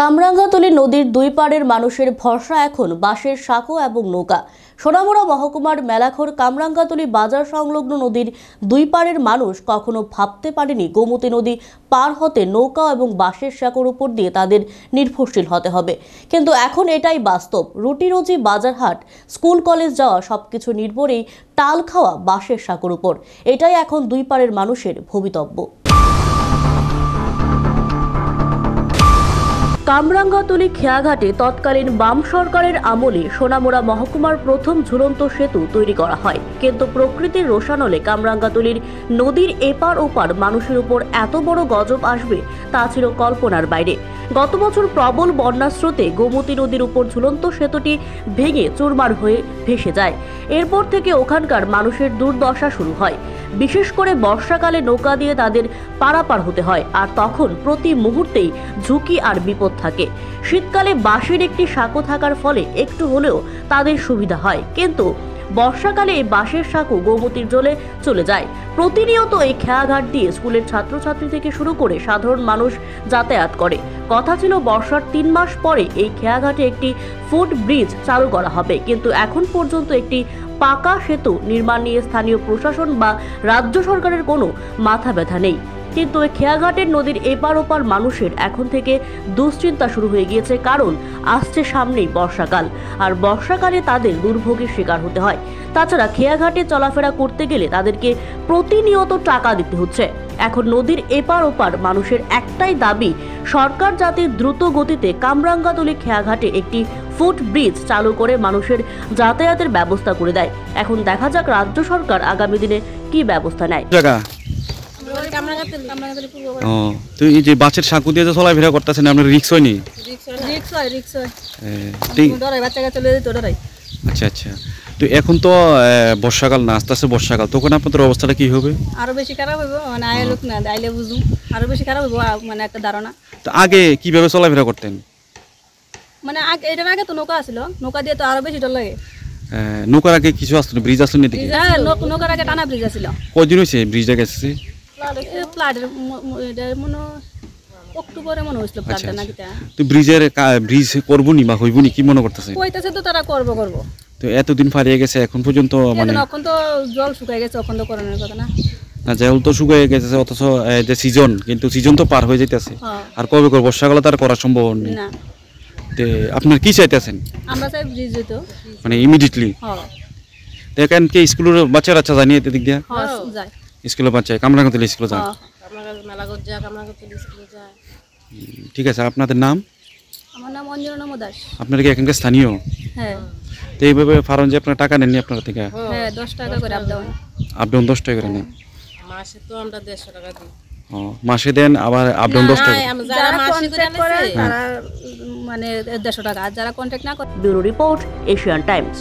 কামরাঙ্গাতলী নদীর দুই পাড়ের মানুষের ভরসা এখন বাঁশের সাঁকো এবং নৌকা। সোনামুড়া মহকুমার মেলাঘর কামরাঙ্গাতলী বাজার সংলগ্ন নদীর দুই পাড়ের মানুষ কখনো ভাবতে পারেনি গোমতী নদী পার হতে নৌকা এবং বাঁশের সাঁকোর উপর দিয়ে তাদের নির্ভরশীল হতে হবে, কিন্তু এখন এটাই বাস্তব। রুটি রোজি বাজার হাট স্কুল কলেজ যাওয়া সবকিছু নির্ভরেই টাল খাওয়া বাঁশের সাঁকোর উপর। এটাই এখন দুই পাড়ের মানুষের ভবিতব্য। কামরাঙ্গাতলী খেয়াঘাটে তৎকালীন বাম সরকারের আমলে সোনামুড়া মহকুমার প্রথম ঝুলন্ত সেতু তৈরি করা হয়, কিন্তু প্রকৃতির রোষানলে কামরাঙ্গাতলীর নদীর এপার ওপার মানুষের উপর এত বড় গজব আসবে তা ছিল কল্পনার বাইরে। গত বছর প্রবল বন্যার স্রোতে গোমতী নদীর উপর ঝুলন্ত সেতুটি ভেঙে চুরমার হয়ে ভেসে যায়। এরপর থেকে ওখানকার মানুষের দুর্দশা শুরু হয়। বিশেষ করে বর্ষাকালে নৌকা দিয়ে তাদের পারাপার হতে হয়, আর তখন প্রতি মুহূর্তেই ঝুঁকি আর বিপদ থাকে। শীতকালে বাঁশের একটি সাঁকো থাকার ফলে একটু হলেও তাদের সুবিধা হয়, কিন্তু বর্ষাকালে এই বাঁশের সাঁকো গোমতীর জলে চলে যায়। প্রতিনিয়ত এই খেয়াঘাট দিয়ে স্কুলের ছাত্রছাত্রী থেকে শুরু করে সাধারণ মানুষ যাতায়াত করে। কথা ছিল বর্ষার 3 মাস পরে এই খেয়াঘাটে একটি ফুট ব্রিজ চালু করা হবে, কিন্তু এখন পর্যন্ত একটি পাকা সেতু নির্মাণ নিয়ে স্থানীয় প্রশাসন বা রাজ্য সরকারের কোনো মাথা ব্যথা নেই। কিন্তু এই খেয়াঘাটের নদীর এপার ওপার মানুষের এখন থেকে দুশ্চিন্তা শুরু হয়ে গিয়েছে, কারণ আসছে সামনেই বর্ষাকাল, আর বর্ষাকালে তাদের দুর্ভোগের শিকার হতে হয়। তাছাড়া খেয়াঘাটে চলাফেরা করতে গেলে তাদেরকে প্রতিনিয়ত টাকা দিতে হচ্ছে। এখন নদীর এপার ওপার মানুষের একটাই দাবি, সরকার যাতে দ্রুত গতিতে কামরাঙ্গাতলী খেয়াঘাটে একটি ফুট ব্রিজ চালু করে মানুষের যাতায়াতের ব্যবস্থা করে দেয়। এখন দেখা যাক রাজ্য সরকার আগামী দিনে কি ব্যবস্থা নেয়। তুই এই যে বাঁশের সাঁকো দিয়ে যে চলাফেরা করতেছেন, আপনার রিক্স হয়নি? আচ্ছা আচ্ছা। তো এখন তো বর্ষাকাল না, আস্তে আস্তে বর্ষাকাল, তখন আপনাদের অবস্থাটা কি হবে? আরো বেশি খারাপ হবে, মানে আয় লোক না আইলে বুঝুম আরো বেশি খারাপ হবে, মানে একটা ধারণা। তো আগে কিভাবে চলাফেরা করতেন? মানে আগে এটার আগে তো নৌকা ছিল, নৌকা দিয়ে তো আরো বেশি ডর লাগে। নৌকার আগে কিছু আসলো, ব্রিজ আসলো না? হ্যাঁ, নৌকার আগে টানা ব্রিজ ছিল। কদিন হয়েছে ব্রিজটা গেছে? প্লাটের মনে অক্টোবরে মনে হয়েছিল প্লাটটা নাকি। তো ব্রিজ করবো নি বা হইব নি, কি মনে করতেছে? কইতাছে তো তারা করবো। তো এতদিন পারিয়ে গেছে, এখন পর্যন্ত মানে এখন তো জল শুকায় গেছে, এখন তো করানোর কথা না। না, জল তো শুকিয়ে গেছে, অথচ যে সিজন, কিন্তু সিজন তো পার হয়ে যেতেছে, আর কবে করবো? বর্ষাকালে তার করা সম্ভব নেই। আপনার কি চাইতেছেন? আমরা চাই ব্রিজ হইতো, মানে ইমিডিয়েটলি। দেখেন কি স্কুলের বাচ্চারা জানিয়ে এদিক দিয়ে যায়, স্কুলের বাচ্চা কামরাঙ্গাতলী স্কুলে যায়। ঠিক আছে, আপনাদের নাম? আমার নাম অঞ্জনা দাস। আপনারা কি এখানকার স্থানীয়? হ্যাঁ। তো এইভাবে ফার্ম যে আপনারা টাকা নেননি আপনার থেকে? হ্যাঁ, 10 টাকা করে আপ ডাউন 10 টাকা করে নেন। মাসে তো আমরা 150 টাকা দিই। মাসে দেন, আবার আপ ডাউন 10 টাকা। যারা কন্ট্রাক্ট করে তারা মানে 150 টাকা, আর যারা কন্ট্রাক্ট না করে। Bureau report, Asian Times.